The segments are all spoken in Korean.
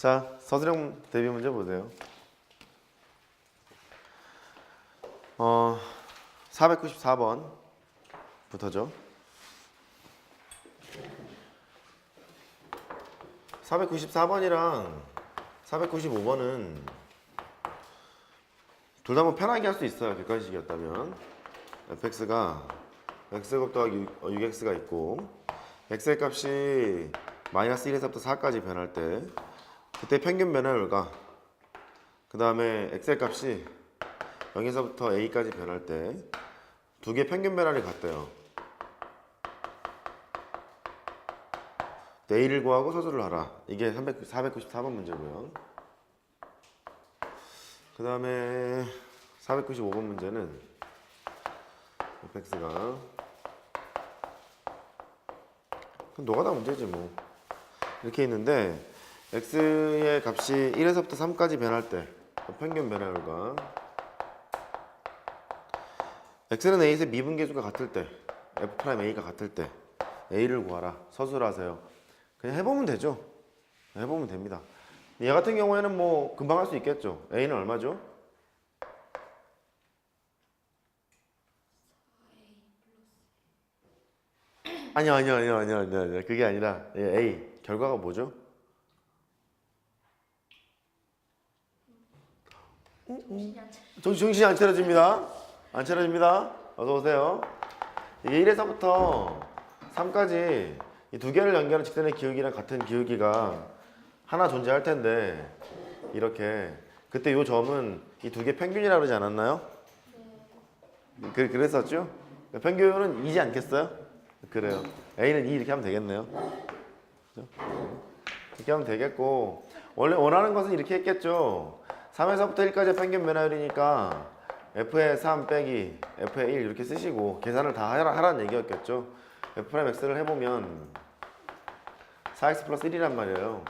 자, 서술형 대비 문제 보세요. 494번부터죠. 494번이랑 495번은 둘 다 뭐 편하게 할 수 있어요. 객관식이었다면 fx가 x곱 더하기 6x가 있고 x의 값이 마이너스 1에서부터 4까지 변할 때 그때 평균 변화율과 그 다음에 x의 값이 0에서부터 a까지 변할 때 두 개 평균 변화율이 같대요. a를 구하고 서술을 하라. 이게 494번 문제고요. 그 다음에 495번 문제는 fx가 노가다 문제지 뭐. 이렇게 있는데 x의 값이 1에서부터 3까지 변할 때 평균 변화율과 x는 a에서 미분계수가 같을 때 f'a가 같을 때 a를 구하라. 서술하세요. 그냥 해보면 되죠. 해보면 됩니다. 얘 같은 경우에는 뭐 금방 할 수 있겠죠. a는 얼마죠? 아니요. 그게 아니라 a 결과가 뭐죠? 정신이 안 차려집니다. 안 차려집니다. 어서 오세요. 이게 1에서부터 3까지 이 두 개를 연결한 직선의 기울기랑 같은 기울기가 하나 존재할 텐데 이렇게 그때 요 점은 이 두 개 평균이라고 그러지 않았나요? 그랬었죠? 평균은 2지 않겠어요? 그래요. A는 2 이렇게 하면 되겠네요. 그렇죠? 이렇게 하면 되겠고 원래 원하는 것은 이렇게 했겠죠. 3에서부터 1까지 평균 변화율이니까 F의 3 빼기 F의 1 이렇게 쓰시고 계산을 다 하라는 얘기였겠죠. F'X를 해보면 4X 플러스 1이란 말이에요.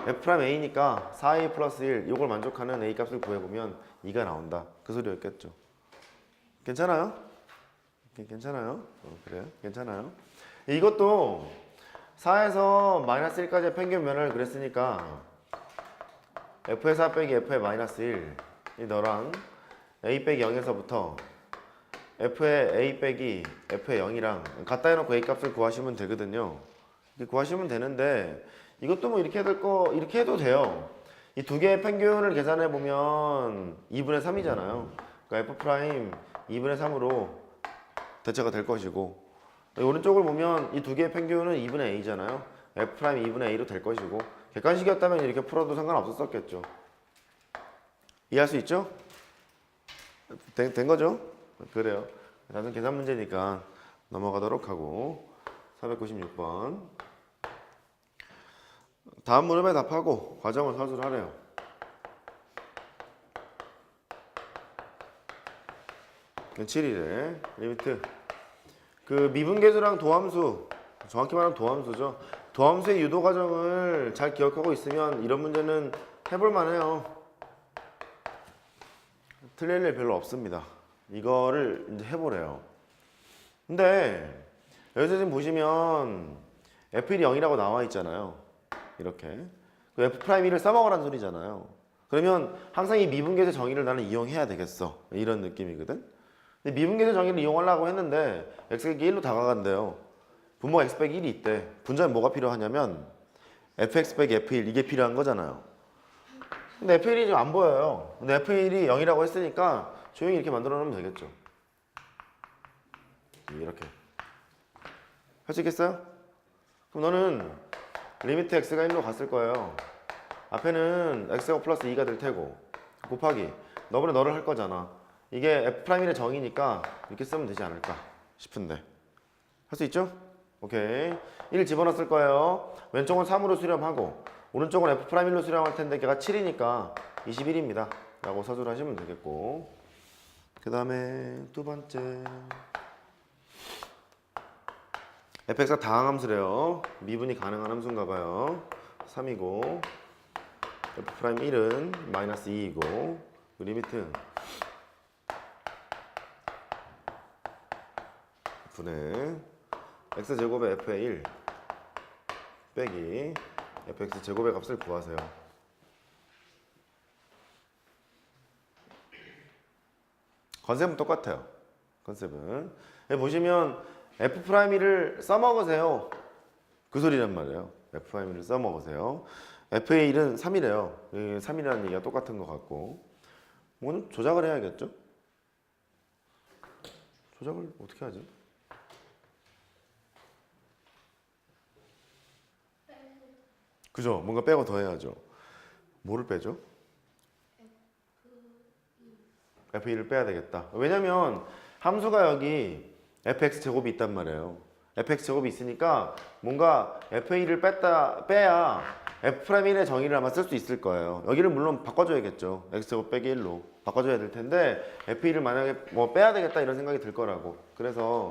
F'A니까 4A 플러스 1 이걸 만족하는 A 값을 구해보면 2가 나온다. 그 소리였겠죠. 괜찮아요? 괜찮아요? 그래요? 괜찮아요? 이것도 4에서 마이너스 1까지의 평균 변화를 그랬으니까 F의 4 빼기 F의 마이너스 1 이 너랑 A 빼기 0에서부터 F의 A 빼기 F의 0이랑 갖다 해놓고 A 값을 구하시면 되거든요. 이렇게 구하시면 되는데 이것도 뭐 이렇게 이렇게 해도 돼요. 이 두 개의 평균을 계산해 보면 2분의 3이잖아요. 그러니까 F' 2분의 3으로 대체가 될 것이고 오른쪽을 보면 이 두 개의 평균은 2분의 a잖아요. F' 2분의 a로 될 것이고 객관식이었다면 이렇게 풀어도 상관없었겠죠. 이해할 수 있죠? 된 거죠? 그래요. 단순 계산 문제니까 넘어가도록 하고 496번 다음 물음에 답하고 과정을 서술하래요. 그 7일에 리미트 그 미분계수랑 도함수 정확히 말하면 도함수죠. 도함수의 유도 과정을 잘 기억하고 있으면 이런 문제는 해볼 만해요. 틀릴 일 별로 없습니다. 이거를 이제 해보래요. 근데 여기서 지금 보시면 F1이 0이라고 나와 있잖아요. 이렇게 그 F'1을 써먹으라는 소리잖아요. 그러면 항상 이 미분계수 정의를 나는 이용해야 되겠어. 이런 느낌이거든. 근데 미분계수 정의를 이용하려고 했는데 x가 1로 다가간대요. 분모가 x 빼기 1이 있대. 분자에 뭐가 필요하냐면 fx 빼기 f1 이게 필요한 거잖아요. 근데 f1이 지금 안 보여요. 근데 f1이 0이라고 했으니까 조용히 이렇게 만들어 놓으면 되겠죠. 이렇게 할 수 있겠어요? 그럼 너는 리미트 x가 1로 갔을 거예요. 앞에는 x가 플러스 2가 될 테고 곱하기 너를 할 거잖아. 이게 F'의 정의니까 이렇게 쓰면 되지 않을까 싶은데 할 수 있죠? 오케이 1 집어넣었을 거예요. 왼쪽은 3으로 수렴하고 오른쪽은 F'1로 수렴할 텐데 걔가 7이니까 21입니다 라고 서술을 하시면 되겠고 그 다음에 두 번째 fx가 다항함수래요. 미분이 가능한 함수인가 봐요. 3이고 F'1은 마이너스 2이고 리미트 분의 x제곱의 f의 1 빼기 fx 제곱의 값을 구하세요. 컨셉은 똑같아요. 컨셉은 여기 보시면 f'1을 써먹으세요. 그 소리란 말이에요. f'1을 써먹으세요. f의 1은 3이래요. 3이라는 얘기가 똑같은 것 같고 뭐는 조작을 해야겠죠? 조작을 어떻게 하지? 그죠? 뭔가 빼고 더 해야죠. 뭐를 빼죠? f2를 빼야 되겠다. 왜냐면 함수가 여기 fx 제곱이 있단 말이에요. fx 제곱이 있으니까 뭔가 f2를 빼야 f'1의 정의를 아마 쓸 수 있을 거예요. 여기를 물론 바꿔줘야겠죠. x제곱 빼기 1로 바꿔줘야 될 텐데 f2를 만약에 뭐 빼야 되겠다 이런 생각이 들 거라고. 그래서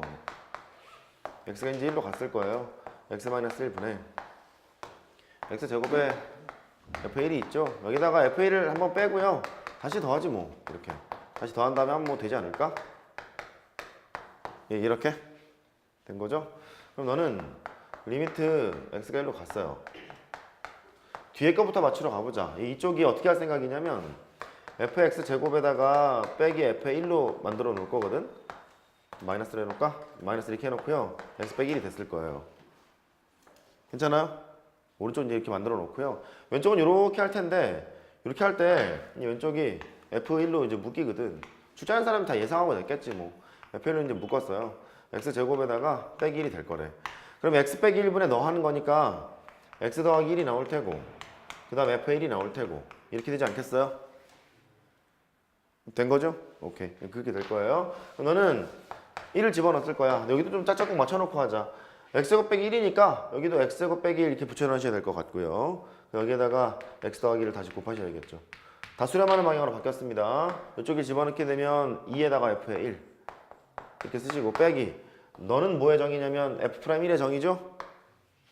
x가 이제 1로 갔을 거예요. x-1분의 x제곱에 f1이 있죠. 여기다가 f1을 한번 빼고요. 다시 더하지 뭐. 이렇게 다시 더한 다음에 하면 뭐 되지 않을까? 예, 이렇게 된 거죠. 그럼 너는 리미트 x가 1로 갔어요. 뒤에 거부터 맞추러 가보자. 이쪽이 어떻게 할 생각이냐면 fx 제곱에다가 빼기 f의 1로 만들어 놓을 거거든. 마이너스를 해놓을까? 마이너스 이렇게 해놓고요. x 빼기 1이 됐을 거예요. 괜찮아요? 오른쪽은 이렇게 만들어 놓고요. 왼쪽은 이렇게 할 텐데 이렇게 할 때 왼쪽이 f1로 이제 묶이거든. 출제하는 사람이 다 예상하고 냈겠지 뭐. f1로 이제 묶었어요. x 제곱에다가 빼기 1이 될 거래. 그럼 x 빼기 1분의 너 하는 거니까 x 더하기 1이 나올 테고 그 다음 f1이 나올 테고 이렇게 되지 않겠어요? 된 거죠? 오케이. 그렇게 될 거예요. 그럼 너는 1을 집어넣을 거야. 여기도 좀 짝짝꿍 맞춰놓고 하자. x제곱 빼기 1이니까 여기도 x제곱 빼기 1 이렇게 붙여넣으셔야 될 것 같고요. 여기에다가 x 더하기를 다시 곱하셔야겠죠. 다 수렴하는 방향으로 바뀌었습니다. 이쪽에 집어넣게 되면 2에다가 f의 1 이렇게 쓰시고 빼기 너는 뭐의 정의냐면 f'1의 정의죠?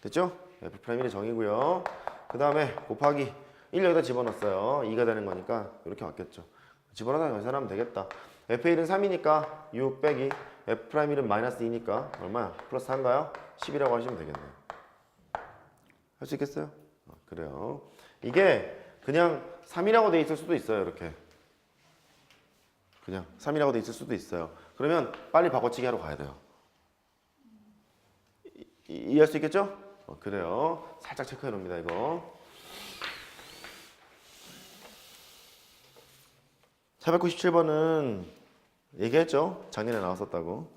됐죠? f'1의 정의고요. 그 다음에 곱하기 1 여기다 집어넣었어요. 2가 되는 거니까 이렇게 바뀌었죠. 집어넣어서 계산하면 되겠다. f1은 3이니까 6 빼기 f'1은 마이너스 2니까 얼마야? 플러스 4인가요? 10이라고 하시면 되겠네요. 할 수 있겠어요? 그래요. 이게 그냥 3이라고 돼 있을 수도 있어요. 이렇게 그냥 3이라고 돼 있을 수도 있어요. 그러면 빨리 바꿔치기 하러 가야 돼요. 이해할 수 있겠죠? 그래요. 살짝 체크해 놓습니다. 이거 497번은 얘기했죠? 작년에 나왔었다고.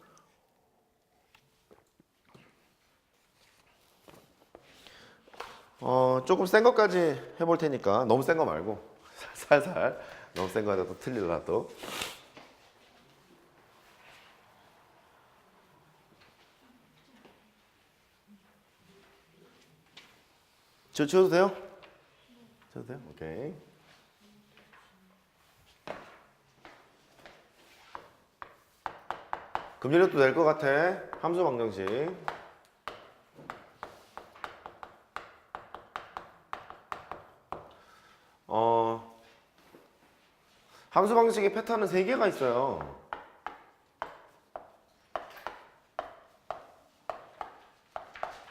조금 센 것까지 해볼 테니까 너무 센 거 말고 살살 너무 센 거 하다 또 틀릴라 또. 쳐도 돼요? 쳐도 돼요? 오케이. 금리력도 될 것 같아. 함수 방정식. 함수 방식의 패턴은 3개가 있어요.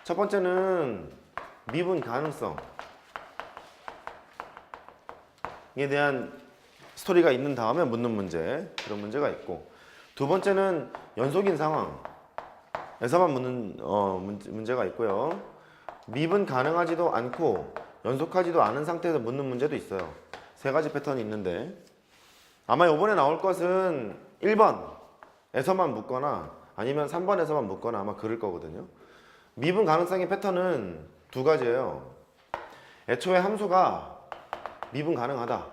첫 번째는 미분 가능성에 대한 스토리가 있는 다음에 묻는 문제, 그런 문제가 있고, 두 번째는 연속인 상황에서만 묻는 문제가 있고요. 미분 가능하지도 않고 연속하지도 않은 상태에서 묻는 문제도 있어요. 3가지 패턴이 있는데 아마 이번에 나올 것은 1번에서만 묻거나 아니면 3번에서만 묻거나 아마 그럴 거거든요. 미분 가능성의 패턴은 2가지예요. 애초에 함수가 미분 가능하다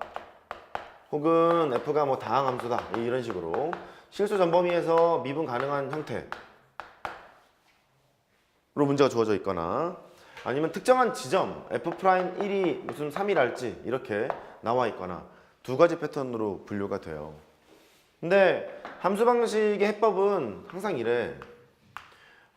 혹은 f가 뭐 다항함수다 이런 식으로 실수 전범위에서 미분 가능한 형태로 문제가 주어져 있거나 아니면 특정한 지점 f'1이 무슨 3이랄지 이렇게 나와 있거나 2가지 패턴으로 분류가 돼요. 근데 함수 방식의 해법은 항상 이래.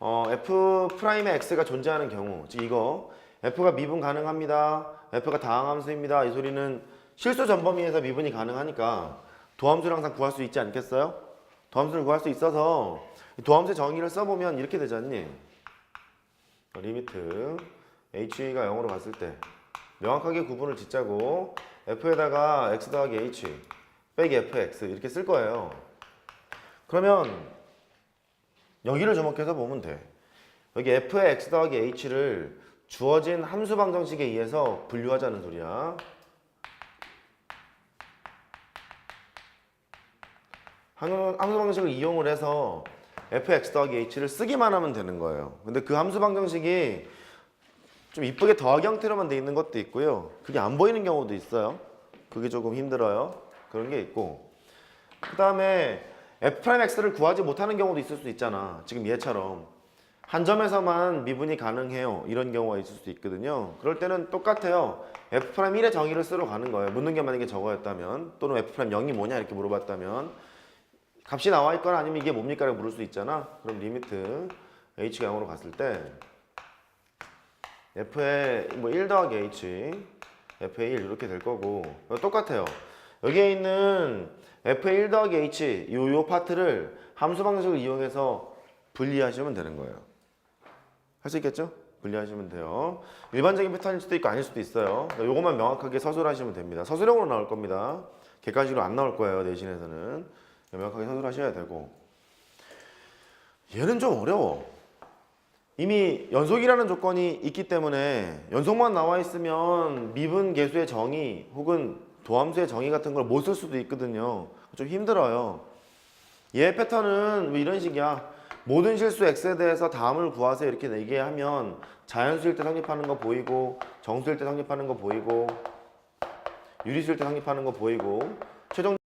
f'의 x가 존재하는 경우, 즉 이거 f가 미분 가능합니다, f가 다항함수입니다, 이 소리는 실수 전범위에서 미분이 가능하니까 도함수를 항상 구할 수 있지 않겠어요? 도함수를 구할 수 있어서 도함수의 정의를 써보면 이렇게 되지 않니? 리미트 h가 0으로 갔을 때 명확하게 구분을 짓자고 f에다가 x 더하기 h 빼기 fx 이렇게 쓸 거예요. 그러면 여기를 주목해서 보면 돼. 여기 f의 x 더하기 h를 주어진 함수 방정식에 의해서 분류하자는 소리야. 함수 방정식을 이용을 해서 fx 더하기 h를 쓰기만 하면 되는 거예요. 근데 그 함수 방정식이 좀 이쁘게 더하기 형태로만 돼 있는 것도 있고요. 그게 안 보이는 경우도 있어요. 그게 조금 힘들어요. 그런 게 있고. 그 다음에 f'x를 구하지 못하는 경우도 있을 수 있잖아. 지금 얘처럼. 한 점에서만 미분이 가능해요. 이런 경우가 있을 수 있거든요. 그럴 때는 똑같아요. f'1의 정의를 쓰러 가는 거예요. 묻는 게 만약에 저거였다면, 또는 f'0이 뭐냐 이렇게 물어봤다면, 값이 나와 있거나 아니면 이게 뭡니까? 라고 물을 수 있잖아. 그럼 리미트 h가 0으로 갔을 때 f의 뭐 1 더하기 h, f의 1 이렇게 될 거고, 똑같아요. 여기에 있는 f의 1 더하기 h 요 파트를 함수 방식을 이용해서 분리하시면 되는 거예요. 할 수 있겠죠? 분리하시면 돼요. 일반적인 패턴일 수도 있고 아닐 수도 있어요. 요것만 명확하게 서술하시면 됩니다. 서술형으로 나올 겁니다. 객관식으로 안 나올 거예요. 내신에서는. 명확하게 서술하셔야 되고. 얘는 좀 어려워. 이미 연속이라는 조건이 있기 때문에 연속만 나와 있으면 미분 계수의 정의 혹은 도함수의 정의 같은 걸 못 쓸 수도 있거든요. 좀 힘들어요. 얘 패턴은 왜 이런 식이야. 모든 실수 x에 대해서 다음을 구하세요 이렇게 얘기하면 자연수일 때 성립하는 거 보이고 정수일 때 성립하는 거 보이고 유리수일 때 성립하는 거 보이고 최종